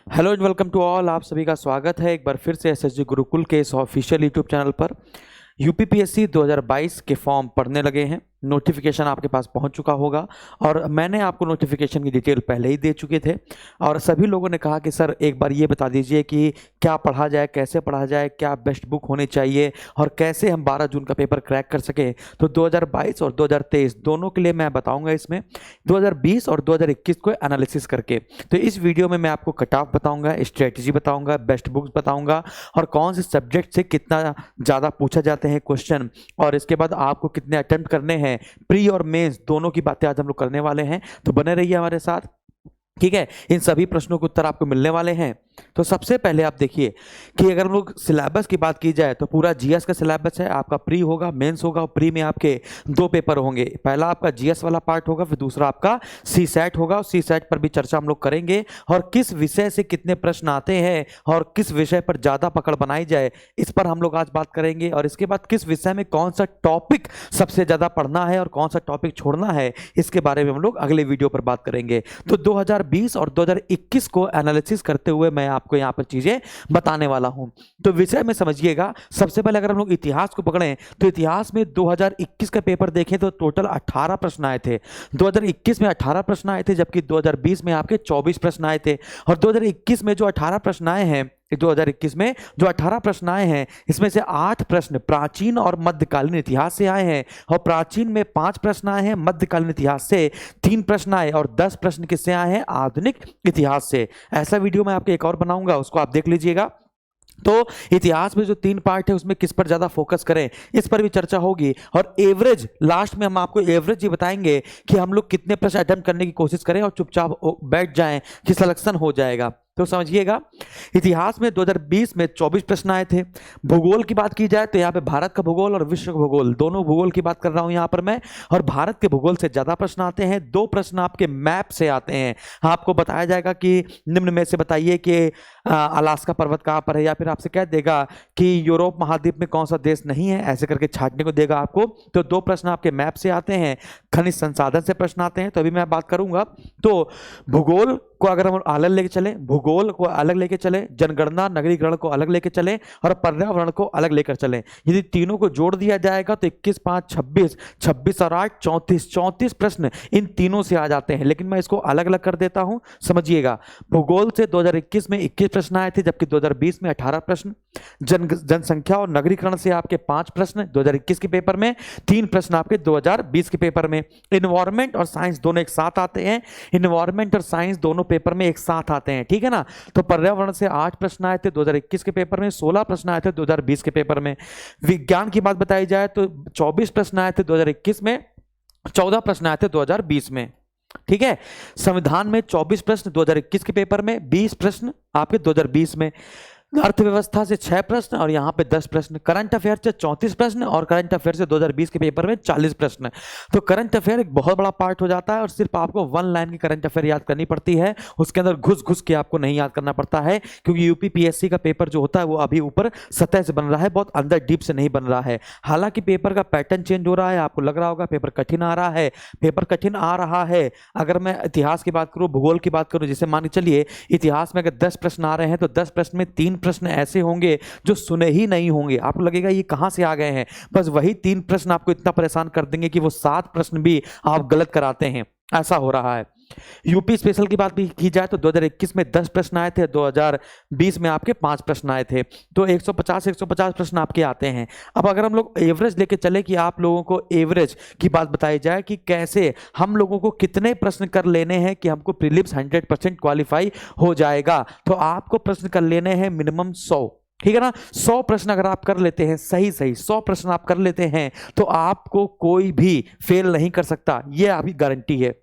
Hello and welcome to all. आप सभी का स्वागत है एक बार फिर से एसएसजी गुरुकुल के इस ऑफिशियल यूट्यूब चैनल पर। यूपीपीएससी 2022 के फॉर्म पढ़ने लगे हैं, नोटिफिकेशन आपके पास पहुंच चुका होगा और मैंने आपको नोटिफिकेशन की डिटेल पहले ही दे चुके थे और सभी लोगों ने कहा कि सर एक बार ये बता दीजिए कि क्या पढ़ा जाए, कैसे पढ़ा जाए, क्या बेस्ट बुक होनी चाहिए और कैसे हम 12 जून का पेपर क्रैक कर सकें। तो 2022 और 2023 दोनों के लिए मैं बताऊंगा इसमें 2020 और 2021 को एनालिसिस करके। तो इस वीडियो में मैं आपको कट ऑफ बताऊंगा, स्ट्रेटजी बताऊंगा, बेस्ट बुक्स बताऊंगा और कौन से सब्जेक्ट से कितना ज़्यादा पूछा जाते हैं क्वेश्चन और इसके बाद आपको कितने अटेम्प्ट करने हैं। प्री और मेंस दोनों की बातें आज हम लोग करने वाले हैं, तो बने रहिए हमारे साथ। ठीक है, इन सभी प्रश्नों के उत्तर आपको मिलने वाले हैं। तो सबसे पहले आप देखिए कि अगर हम लोग सिलेबस की बात की जाए तो पूरा जीएस का सिलेबस है। आपका प्री होगा, मेंस होगा और प्री में आपके दो पेपर होंगे। पहला आपका जीएस वाला पार्ट होगा, फिर दूसरा आपका सी सेट होगा और सी सेट पर भी चर्चा हम लोग करेंगे और किस विषय से कितने प्रश्न आते हैं और किस विषय पर ज़्यादा पकड़ बनाई जाए इस पर हम लोग आज बात करेंगे। और इसके बाद किस विषय में कौन सा टॉपिक सबसे ज़्यादा पढ़ना है और कौन सा टॉपिक छोड़ना है इसके बारे में हम लोग अगले वीडियो पर बात करेंगे। तो 2020 और 2021 को एनालिसिस करते हुए मैं आपको यहां पर चीजें बताने वाला हूं। तो विषय में समझिएगा। सबसे पहले अगर हम लोग इतिहास को पकड़ें तो इतिहास में 2021 का पेपर देखें तो टोटल 18 प्रश्न आए थे। 2021 में 18 प्रश्न आए थे जबकि 2020 में आपके 24 प्रश्न आए थे। और 2021 में जो 18 प्रश्न आए हैं 2021 में जो 18 प्रश्न आए हैं इसमें से 8 प्रश्न प्राचीन और मध्यकालीन इतिहास से आए हैं और प्राचीन में 5 प्रश्न आए हैं, मध्यकालीन इतिहास से 3 प्रश्न आए और 10 प्रश्न किससे आए हैं, आधुनिक इतिहास से। ऐसा वीडियो मैं आपके एक और बनाऊंगा, उसको आप देख लीजिएगा। तो इतिहास में जो 3 पार्ट है उसमें किस पर ज्यादा फोकस करें इस पर भी चर्चा होगी और एवरेज लास्ट में हम आपको एवरेज ही बताएंगे कि हम लोग कितने प्रश्न अटेम्प्ट करने की कोशिश करें और चुपचाप बैठ जाएं कि सिलेक्शन हो जाएगा। तो समझिएगा, इतिहास में 2020 में 24 प्रश्न आए थे। भूगोल की बात की जाए तो यहाँ पे भारत का भूगोल और विश्व का भूगोल दोनों भूगोल की बात कर रहा हूँ यहाँ पर मैं। और भारत के भूगोल से ज्यादा प्रश्न आते हैं, 2 प्रश्न आपके मैप से आते हैं। आपको बताया जाएगा कि निम्न में से बताइए कि अलास्का पर्वत कहाँ पर है, या फिर आपसे कह देगा कि यूरोप महाद्वीप में कौन सा देश नहीं है, ऐसे करके छाटने को देगा आपको। तो 2 प्रश्न आपके मैप से आते हैं, खनिज संसाधन से प्रश्न आते हैं। तो अभी मैं बात करूंगा। तो भूगोल को अगर हम अलग लेके चले, भूगोल को अलग लेके चले, जनगणना नगरीकरण को अलग लेके चले और पर्यावरण को अलग लेकर चले, यदि तीनों को जोड़ दिया जाएगा तो 21, 5, 26, 26 और 8 34 34 प्रश्न इन तीनों से आ जाते हैं। लेकिन मैं इसको अलग अलग कर देता हूं, समझिएगा। भूगोल से 2021 में 21 प्रश्न आए थे जबकि 2020 में 18 प्रश्न। जनसंख्या और नगरीकरण से आपके 5 प्रश्न 2021 के पेपर में, 3 प्रश्न आपके 2020 के पेपर में। इन्वायरमेंट और साइंस दोनों एक साथ आते हैं, इन्वायरमेंट और साइंस दोनों पेपर में एक साथ आते हैं, ठीक है ना। तो पर्यावरण से 8 प्रश्न आए थे 2021 के पेपर में, 16 प्रश्न आए थे 2020 के पेपर में। विज्ञान की बात बताई जाए तो 24 प्रश्न आए थे 2021 में, 14 प्रश्न आए थे 2020 में, ठीक है। संविधान में 24 प्रश्न 2021 के पेपर में, 20 प्रश्न आपके 2020 में। अर्थव्यवस्था से 6 प्रश्न और यहां पे 10 प्रश्न। करंट अफेयर से 34 प्रश्न और करंट अफेयर से 2020 के पेपर में 40 प्रश्न। तो करंट अफेयर एक बहुत बड़ा पार्ट हो जाता है और सिर्फ आपको 1 लाइन की करंट अफेयर याद करनी पड़ती है, उसके अंदर घुस घुस के आपको नहीं याद करना पड़ता है, क्योंकि यूपीपीएससी का पेपर जो होता है वो अभी ऊपर सतह से बन रहा है, बहुत अंदर डीप से नहीं बन रहा है। हालांकि पेपर का पैटर्न चेंज हो रहा है, आपको लग रहा होगा पेपर कठिन आ रहा है, पेपर कठिन आ रहा है। अगर मैं इतिहास की बात करूं, भूगोल की बात करूं, जैसे मान के चलिए इतिहास में अगर 10 प्रश्न आ रहे हैं तो 10 प्रश्न में 3 प्रश्न ऐसे होंगे जो सुने ही नहीं होंगे, आपको लगेगा ये कहां से आ गए हैं। बस वही 3 प्रश्न आपको इतना परेशान कर देंगे कि वो 7 प्रश्न भी आप गलत कराते हैं, ऐसा हो रहा है। यूपी स्पेशल की बात भी की जाए तो 2021 में 10 प्रश्न आए थे, 2020 में आपके 5 प्रश्न आए थे। तो 150 प्रश्न आपके आते हैं। अब अगर हम लोग एवरेज लेके चले कि आप लोगों को एवरेज की बात बताई जाए कि कैसे हम लोगों को कितने प्रश्न कर लेने हैं कि हमको प्रीलिम्स 100% क्वालिफाई हो जाएगा, तो आपको प्रश्न कर लेने हैं मिनिमम 100, ठीक है ना। 100 प्रश्न अगर आप कर लेते हैं, सही 100 प्रश्न आप कर लेते हैं तो आपको कोई भी फेल नहीं कर सकता, ये अभी गारंटी है।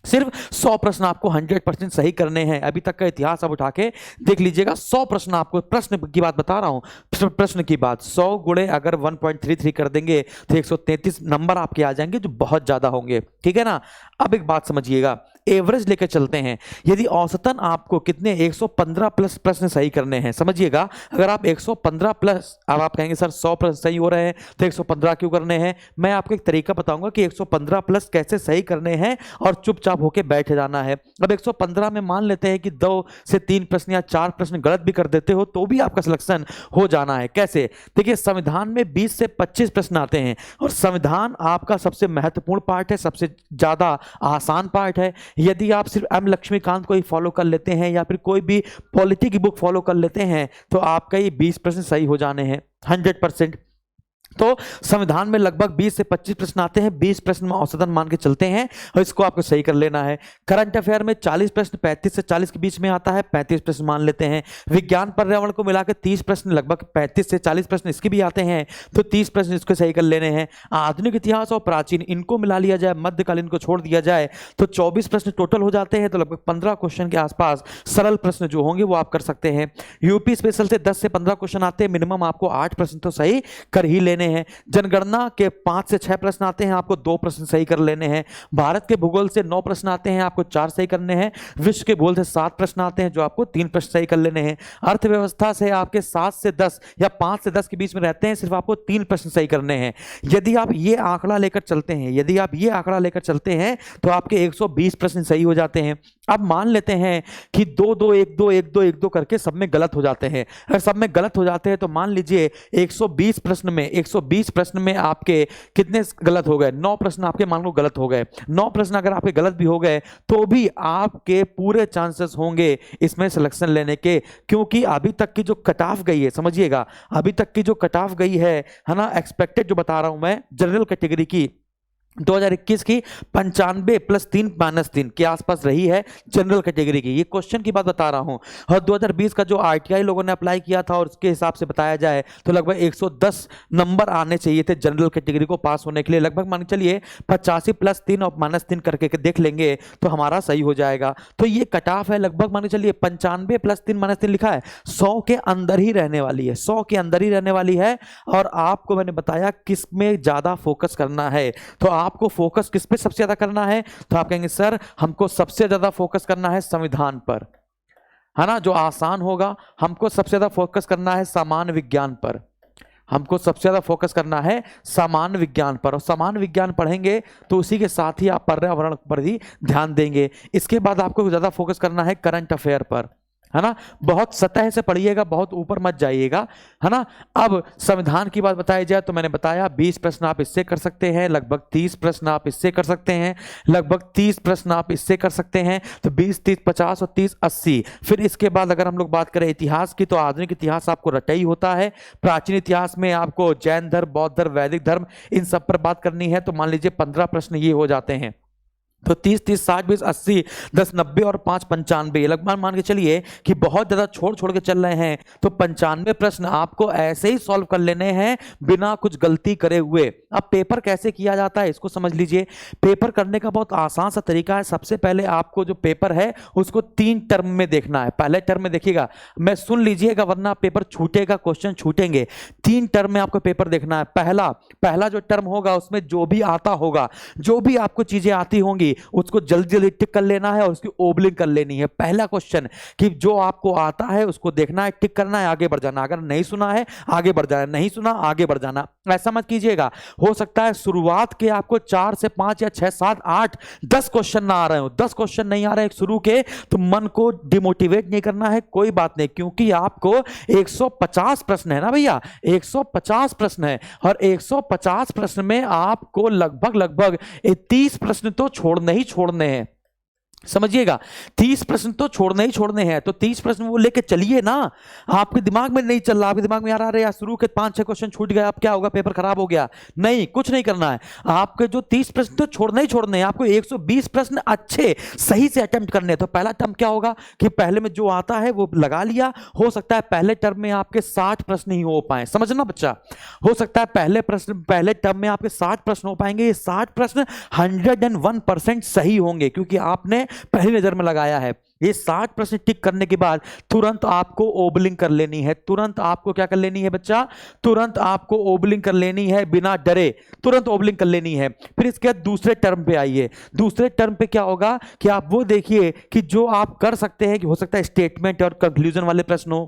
सिर्फ 100 प्रश्न आपको 100% सही करने हैं। अभी तक का इतिहास आप उठा के देख लीजिएगा, 100 प्रश्न आपको, प्रश्न की बात बता रहा हूं, प्रश्न की बात, 100 गुणे अगर 1.33 कर देंगे तो 133 नंबर आपके आ जाएंगे जो बहुत ज्यादा होंगे, ठीक है ना। अब एक बात समझिएगा, एवरेज लेकर चलते हैं, यदि औसतन आपको कितने 115 प्लस प्रश्न सही करने हैं, समझिएगा, अगर आप 115 प्लस, अब आप कहेंगे सर 100 प्रश्न सही हो रहे हैं तो 115 क्यों करने हैं, मैं आपको एक तरीका बताऊंगा कि 115 प्लस कैसे सही करने हैं और चुपचाप होकर बैठ जाना है। अब 115 में मान लेते हैं कि 2 से 3 प्रश्न या 4 प्रश्न गलत भी कर देते हो तो भी आपका सिलेक्शन हो जाना है। कैसे? देखिए, संविधान में 20 से 25 प्रश्न आते हैं और संविधान आपका सबसे महत्वपूर्ण पार्ट है, सबसे ज्यादा आसान पार्ट है। यदि आप सिर्फ एम लक्ष्मीकांत को ही फॉलो कर लेते हैं या फिर कोई भी पॉलिटी की बुक फॉलो कर लेते हैं तो आपका ये 20 प्रश्न सही हो जाने हैं 100%। तो संविधान में लगभग 20 से 25 प्रश्न आते हैं, 20 प्रश्न में औसतन मान के चलते हैं और इसको आपको सही कर लेना है। करंट अफेयर में 40 प्रश्न 35 से 40 के बीच में आता है, 35 प्रश्न मान लेते हैं। विज्ञान पर्यावरण को मिलाकर 30 प्रश्न, लगभग 35 से 40 प्रश्न इसके भी आते हैं, तो 30 प्रश्न इसको सही कर लेने हैं। आधुनिक इतिहास और प्राचीन इनको मिला लिया जाए, मध्यकालीन को छोड़ दिया जाए तो 24 प्रश्न टोटल हो जाते हैं, तो लगभग 15 क्वेश्चन के आसपास सरल प्रश्न जो होंगे वो आप कर सकते हैं। यूपी स्पेशल से 10 से 15 क्वेश्चन आते हैं, मिनिमम आपको 8 प्रश्न तो सही कर ही लेने हैं। जनगणना के 5 से 6 प्रश्न आते हैं, आपको 2 प्रश्न सही कर लेने हैं। भारत के भूगोल से 9 प्रश्न आते हैं, आपको 4 सही करने हैं। विश्व के भूगोल से 7 प्रश्न आते हैं, जो आपको 3 प्रश्न सही कर लेने हैं। अर्थव्यवस्था से आपके 7 से 10 या 5 से 10 के बीच में रहते हैं, सिर्फ आपको 3 प्रश्न सही करने हैं। यदि आप ये आंकड़ा लेकर चलते हैं तो आपके 120 प्रश्न सही हो जाते हैं। अब मान लेते हैं कि 2 2 1 2 1 2 1 2 करके सब में गलत हो जाते हैं। अगर सब में गलत हो जाते हैं तो मान लीजिए 120 प्रश्न में आपके कितने गलत हो गए? 9 प्रश्न आपके मान लो गलत हो गए। 9 प्रश्न अगर आपके गलत भी हो गए तो भी आपके पूरे चांसेस होंगे इसमें सिलेक्शन लेने के, क्योंकि अभी तक की जो कट ऑफ गई है, समझिएगा, अभी तक की जो कट ऑफ गई है ना, एक्सपेक्टेड जो बता रहा हूं मैं, जनरल कैटेगरी की 2021 की 95 प्लस 3 माइनस 3 के आसपास रही है जनरल कैटेगरी की, ये क्वेश्चन की बात बता रहा हूं। और 2020 का जो आरटीआई लोगों ने अप्लाई किया था और उसके हिसाब से बताया जाए तो लगभग 110 नंबर आने चाहिए थे जनरल कैटेगरी को पास होने के लिए। लगभग मान चलिए 85 प्लस 3 और माइनस 3 करके देख लेंगे तो हमारा सही हो जाएगा। तो ये कट ऑफ है, लगभग मान चलिए 95 प्लस 3 माइनस 3 लिखा है, 100 के अंदर ही रहने वाली है, 100 के अंदर ही रहने वाली है। और आपको मैंने बताया किस में ज्यादा फोकस करना है, तो आपको फोकस किस पे सबसे ज्यादा करना है, तो आप कहेंगे सर हमको सबसे ज्यादा फोकस करना है संविधान पर, है ना, जो आसान होगा। हमको सबसे ज्यादा फोकस करना है सामान्य विज्ञान पर, हमको सबसे ज्यादा फोकस करना है सामान्य विज्ञान पर, और सामान्य विज्ञान पढ़ेंगे तो उसी के साथ ही आप पर्यावरण पर भी ध्यान देंगे। इसके बाद आपको ज्यादा फोकस करना है करंट अफेयर पर, है ना, बहुत सतह से पढ़िएगा, बहुत ऊपर मत जाइएगा, है ना। अब संविधान की बात बताई जाए तो मैंने बताया 20 प्रश्न आप इससे कर सकते हैं, लगभग 30 प्रश्न आप इससे कर सकते हैं, लगभग 30 प्रश्न आप इससे कर सकते हैं, तो 20 30 50 और 30 80। फिर इसके बाद अगर हम लोग बात करें इतिहास की, तो आधुनिक इतिहास आपको रटा ही होता है। प्राचीन इतिहास में आपको जैन धर्म, बौद्ध धर्म, वैदिक धर्म, इन सब पर बात करनी है, तो मान लीजिए 15 प्रश्न ये हो जाते हैं। तो 30 30 60 20 80 10 90 और 5 95, लगभग मान के चलिए कि बहुत ज्यादा छोड़ के चल रहे हैं, तो 95 प्रश्न आपको ऐसे ही सॉल्व कर लेने हैं बिना कुछ गलती करे हुए। अब पेपर कैसे किया जाता है इसको समझ लीजिए। पेपर करने का बहुत आसान सा तरीका है। सबसे पहले आपको जो पेपर है उसको 3 टर्म में देखना है। पहले टर्म में देखिएगा, मैं सुन लीजिएगा वरना पेपर छूटेगा, क्वेश्चन छूटेंगे। 3 टर्म में आपको पेपर देखना है। पहला जो टर्म होगा उसमें जो भी आता होगा, जो भी आपको चीजें आती होंगी उसको जल्दी जल्दी टिक कर लेना है और उसकी ओबलिंग कर लेनी है। पहला क्वेश्चन कि जो आपको आता है उसको देखना है, टिक करना है, आगे बढ़ जाना। अगर नहीं सुना है आगे बढ़ जाना, नहीं सुना आगे बढ़ जाना। ऐसा मत कीजिएगा, हो सकता है शुरुआत के आपको 4 से 5 या 6 7 8 10 क्वेश्चन ना आ रहे हो, 10 क्वेश्चन नहीं आ रहे शुरू के, तो मन को डिमोटिवेट नहीं करना है, कोई बात नहीं, क्योंकि आपको 150 प्रश्न है ना भैया, 150 प्रश्न है और 150 प्रश्न में आपको लगभग 30 प्रश्न तो छोड़ने ही छोड़ने हैं, समझिएगा। 30 प्रश्न तो छोड़ने ही छोड़ने हैं, तो 30 प्रश्न वो लेके चलिए ना। आपके दिमाग में नहीं चल रहा, आपके दिमाग में आ रहा है यार शुरू के 5-6 क्वेश्चन छूट गए, अब क्या होगा, पेपर खराब हो गया, नहीं, कुछ नहीं करना है। आपके जो 30 प्रश्न तो छोड़ने ही छोड़ने हैं, आपको 120 प्रश्न अच्छे सही से अटेम्प्ट करने हैं। तो पहला टर्म क्या होगा कि पहले में जो आता है वो लगा लिया। हो सकता है पहले टर्म में आपके 60 प्रश्न ही हो पाए, समझना बच्चा, हो सकता है पहले टर्म में आपके 60 प्रश्न हो पाएंगे। ये 60 प्रश्न 101% सही होंगे, क्योंकि आपने पहली नजर में लगाया है। ये 60 प्रश्न टिक करने के बाद तुरंत आपको ओबलिंग कर लेनी है। तुरंत आपको क्या कर लेनी है बच्चा? तुरंत आपको ओबलिंग कर लेनी है, बिना डरे तुरंत ओबलिंग कर लेनी है। फिर इसके बाद दूसरे टर्म पे आइए। दूसरे टर्म पे क्या होगा कि आप वो देखिए कि जो आप कर सकते हैं, कि हो सकता है स्टेटमेंट और कंक्लूजन वाले प्रश्न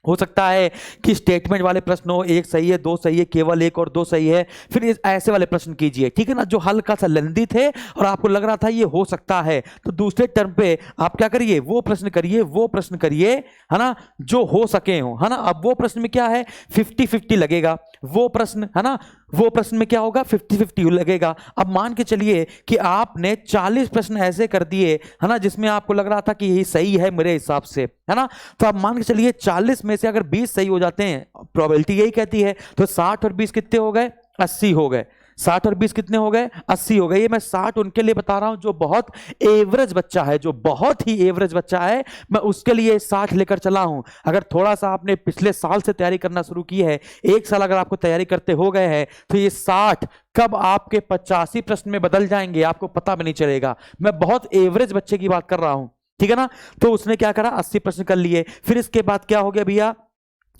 हो सकता है कि स्टेटमेंट वाले प्रश्न हो, एक सही है, दो सही है, केवल एक और दो सही है, फिर ऐसे वाले प्रश्न कीजिए, ठीक है ना, जो हल्का सा लेंदी थे और आपको लग रहा था ये हो सकता है। तो दूसरे टर्म पे आप क्या करिए? वो प्रश्न करिए, वो प्रश्न करिए, है ना, जो हो सके हो, है ना। अब वो प्रश्न में क्या है? 50-50 लगेगा वो प्रश्न, है ना। वो प्रश्न में क्या होगा? 50-50 लगेगा। अब मान के चलिए कि आपने 40 प्रश्न ऐसे कर दिए, है ना, जिसमें आपको लग रहा था कि यही सही है मेरे हिसाब से, है ना। तो आप मान के चलिए 40 में से अगर 20 सही हो जाते हैं, प्रोबेबिलिटी यही कहती है, तो 60 और 20 कितने हो गए? 80 हो गए। 60 और 20 कितने हो गए? 80 हो गए। ये मैं 60 उनके लिए बता रहा हूं जो बहुत एवरेज बच्चा है, जो बहुत ही एवरेज बच्चा है, मैं उसके लिए 60 लेकर चला हूं। अगर थोड़ा सा आपने पिछले साल से तैयारी करना शुरू की है, एक साल अगर आपको तैयारी करते हो गए हैं, तो ये 60 कब आपके 85 प्रश्न में बदल जाएंगे आपको पता भी नहीं चलेगा। मैं बहुत एवरेज बच्चे की बात कर रहा हूं, ठीक है ना। तो उसने क्या करा? 80 प्रश्न कर लिए। फिर इसके बाद क्या हो गया भैया?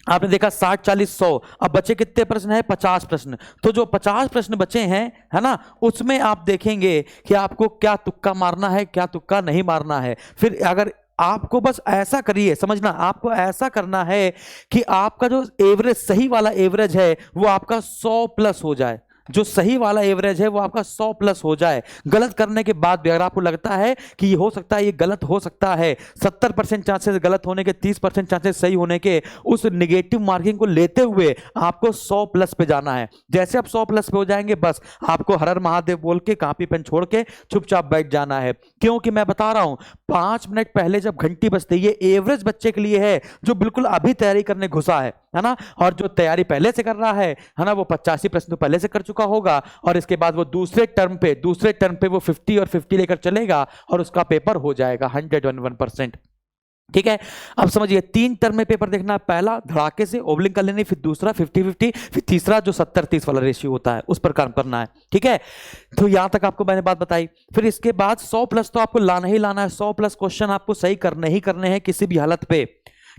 आपने देखा 60, 40, 100, अब बचे कितने प्रश्न है? 50 प्रश्न। तो जो 50 प्रश्न बचे हैं, है ना, उसमें आप देखेंगे कि आपको क्या तुक्का मारना है, क्या तुक्का नहीं मारना है। फिर अगर आपको बस ऐसा करिए, समझना, आपको ऐसा करना है कि आपका जो एवरेज, सही वाला एवरेज है, वो आपका 100 प्लस हो जाए। जो सही वाला एवरेज है वो आपका 100 प्लस हो जाए। गलत करने के बाद भी अगर आपको लगता है कि ये हो सकता है, ये गलत हो सकता है, 70% चांसेस गलत होने के, 30% चांसेस सही होने के, उस निगेटिव मार्किंग को लेते हुए आपको 100 प्लस पे जाना है। जैसे आप 100 प्लस पे हो जाएंगे, बस आपको हर हर महादेव बोल के कापी पेन छोड़ के चुपचाप बैठ जाना है। क्योंकि मैं बता रहा हूं, 5 मिनट पहले जब घंटी बजती है, ये एवरेज बच्चे के लिए है जो बिल्कुल अभी तैयारी करने घुसा है ना। और जो तैयारी पहले से कर रहा है ना, वो 85 प्रश्न तो पहले से कर चुका होगा, और इसके बाद वो दूसरे टर्म पे वो 50 और 50 लेकर चलेगा और उसका पेपर हो जाएगा 101%। ठीक है, अब समझिए 3 टर्म में पेपर देखना। पहला धड़ाके से ओबलिंग कर लेनी, फिर दूसरा 50-50, फिर तीसरा जो 70-30 वाला रेशियो होता है उस पर काम करना है। ठीक है, तो यहां तक आपको मैंने बात बताई। फिर इसके बाद 100 प्लस तो आपको लाना ही लाना है। 100 प्लस क्वेश्चन आपको सही करने ही करने हैं किसी भी हालत पे।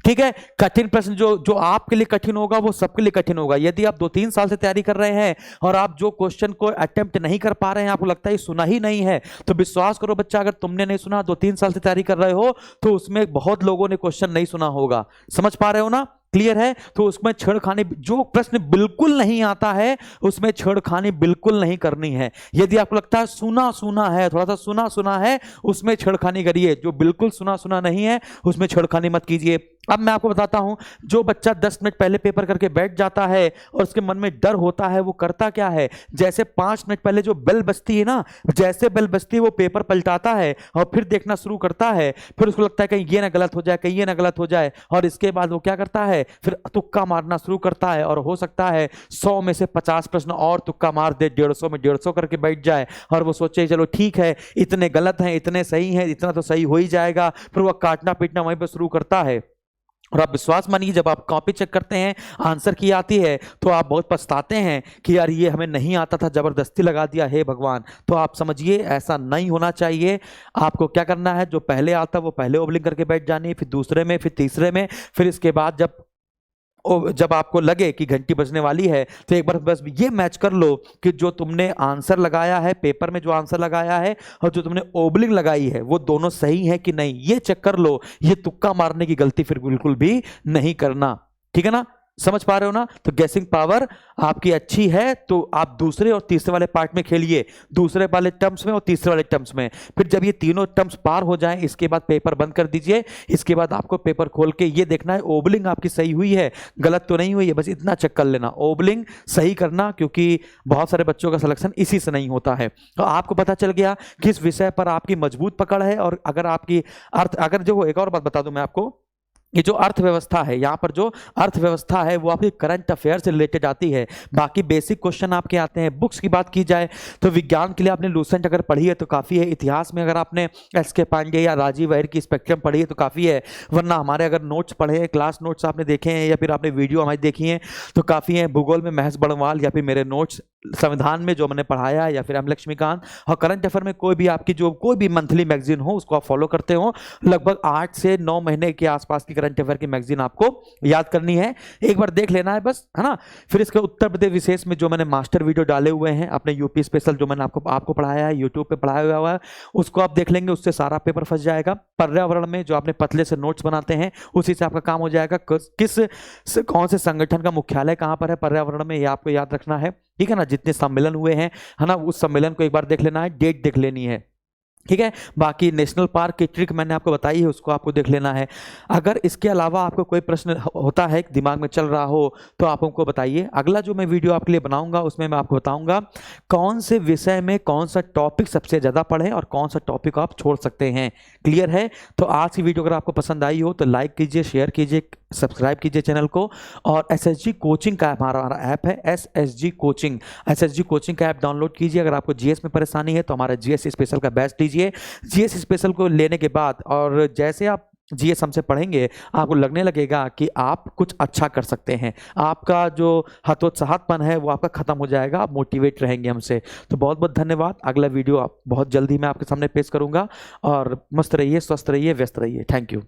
ठीक है, कठिन प्रश्न जो आपके लिए कठिन होगा वो सबके लिए कठिन होगा। यदि आप 2-3 साल से तैयारी कर रहे हैं और आप जो क्वेश्चन को अटेम्प्ट नहीं कर पा रहे हैं, आपको लगता है सुना ही नहीं है, तो विश्वास करो बच्चा, अगर तुमने नहीं सुना, 2-3 साल से तैयारी कर रहे हो, तो उसमें बहुत लोगों ने क्वेश्चन नहीं सुना होगा। समझ पा रहे हो ना? क्लियर है? तो उसमें छेड़खानी, जो प्रश्न बिल्कुल नहीं आता है उसमें छेड़खानी बिल्कुल नहीं करनी है। यदि आपको लगता है सुना सुना है, थोड़ा सा सुना सुना है, उसमें छेड़खानी करिए। जो बिल्कुल सुना सुना नहीं है उसमें छेड़खानी मत कीजिए। अब मैं आपको बताता हूं, जो बच्चा 10 मिनट पहले पेपर करके बैठ जाता है और उसके मन में डर होता है, वो करता क्या है? जैसे 5 मिनट पहले जो बेल बजती है ना, जैसे बेल बजती है वो पेपर पलटाता है और फिर देखना शुरू करता है। फिर उसको लगता है कहीं ये ना गलत हो जाए, कहीं ये ना गलत हो जाए, और इसके बाद वो क्या करता है? फिर तुक्का मारना शुरू करता है, और हो सकता है 100 में से 50 प्रश्न और तुक्का मार दे, 150 में 150 करके बैठ जाए, और वो सोचे चलो ठीक है, इतने गलत हैं, इतने सही हैं, इतना तो सही हो ही जाएगा। फिर वो काटना पीटना वहीं पर शुरू करता है। और आप विश्वास मानिए, जब आप कॉपी चेक करते हैं, आंसर की आती है, तो आप बहुत पछताते हैं कि यार ये हमें नहीं आता था, जबरदस्ती लगा दिया, हे भगवान। तो आप समझिए ऐसा नहीं होना चाहिए। आपको क्या करना है? जो पहले आता है वो पहले ओबलिंग करके बैठ जानी है, फिर दूसरे में, फिर तीसरे में, फिर इसके बाद जब आपको लगे कि घंटी बजने वाली है, तो एक बार बस ये मैच कर लो कि जो तुमने आंसर लगाया है, पेपर में जो आंसर लगाया है और जो तुमने ओबलिंग लगाई है, वो दोनों सही है कि नहीं, ये चेक कर लो। ये तुक्का मारने की गलती फिर बिल्कुल भी नहीं करना। ठीक है ना? समझ पा रहे हो ना? तो गैसिंग पावर आपकी अच्छी है तो आप दूसरे और तीसरे वाले पार्ट में खेलिए, दूसरे वाले टर्म्स में और तीसरे वाले टर्म्स में। फिर जब ये तीनों टर्म्स पार हो जाएं, इसके बाद पेपर बंद कर दीजिए। इसके बाद आपको पेपर खोल के ये देखना है ओबलिंग आपकी सही हुई है, गलत तो नहीं हुई है, बस इतना चेक कर लेना। ओबलिंग सही करना, क्योंकि बहुत सारे बच्चों का सिलेक्शन इसी से नहीं होता है। तो आपको पता चल गया किस विषय पर आपकी मजबूत पकड़ है, और अगर आपकी अर्थ, अगर जो एक और बात बता दूं मैं आपको, ये जो अर्थव्यवस्था है, यहाँ पर जो अर्थव्यवस्था है वो आपकी करंट अफेयर से रिलेटेड आती है। बाकी बेसिक क्वेश्चन आपके आते हैं। बुक्स की बात की जाए तो विज्ञान के लिए आपने लूसेंट अगर पढ़ी है तो काफ़ी है। इतिहास में अगर आपने एस के पांडे या राजीव अय्यर की स्पेक्ट्रम पढ़ी है तो काफ़ी है। वरना हमारे अगर नोट्स पढ़े हैं, क्लास नोट्स आपने देखे हैं या फिर आपने वीडियो हमारी देखी है तो काफ़ी है। भूगोल में महस बड़वाल या फिर मेरे नोट्स, संविधान में जो मैंने पढ़ाया है या फिर एम लक्ष्मीकांत, और करंट अफेयर में कोई भी आपकी जो कोई भी मंथली मैगजीन हो उसको आप फॉलो करते हो। लगभग 8 से 9 महीने के आसपास की करंट अफेयर की मैगजीन आपको याद करनी है, एक बार देख लेना है बस, है ना। फिर इसके उत्तर प्रदेश विशेष में जो मैंने मास्टर वीडियो डाले हुए हैं अपने यूपी स्पेशल, जो मैंने आपको पढ़ाया है, यूट्यूब पे पढ़ाया हुआ है, उसको आप देख लेंगे, उससे सारा पेपर फंस जाएगा। पर्यावरण में जो आपने पतले से नोट्स बनाते हैं उसी से आपका काम हो जाएगा। कौन से संगठन का मुख्यालय कहाँ पर है पर्यावरण में, ये आपको याद रखना है, ठीक है ना। जितने सम्मेलन हुए हैं, है ना, उस सम्मेलन को एक बार देख लेना है, डेट देख लेनी है, ठीक है। बाकी नेशनल पार्क की ट्रिक मैंने आपको बताई है, उसको आपको देख लेना है। अगर इसके अलावा आपको कोई प्रश्न होता है दिमाग में चल रहा हो तो आप हमको बताइए। अगला जो मैं वीडियो आपके लिए बनाऊंगा उसमें मैं आपको बताऊंगा कौन से विषय में कौन सा टॉपिक सबसे ज़्यादा पढ़ें और कौन सा टॉपिक आप छोड़ सकते हैं। क्लियर है? तो आज की वीडियो अगर आपको पसंद आई हो तो लाइक कीजिए, शेयर कीजिए, सब्सक्राइब कीजिए चैनल को। और एसएसजी कोचिंग का हमारा ऐप है, एसएसजी कोचिंग का ऐप डाउनलोड कीजिए। अगर आपको जीएस में परेशानी है तो हमारा जीएस स्पेशल का बैच लीजिए। जीएस स्पेशल को लेने के बाद और जैसे आप जीएस हमसे पढ़ेंगे आपको लगने लगेगा कि आप कुछ अच्छा कर सकते हैं, आपका जो हतोत्साहतपन है वो आपका खत्म हो जाएगा, आप मोटिवेट रहेंगे हमसे। तो बहुत बहुत धन्यवाद। अगला वीडियो आप बहुत जल्दी मैं आपके सामने पेश करूंगा और मस्त रहिए, स्वस्थ रहिए, व्यस्त रहिए। Thank you.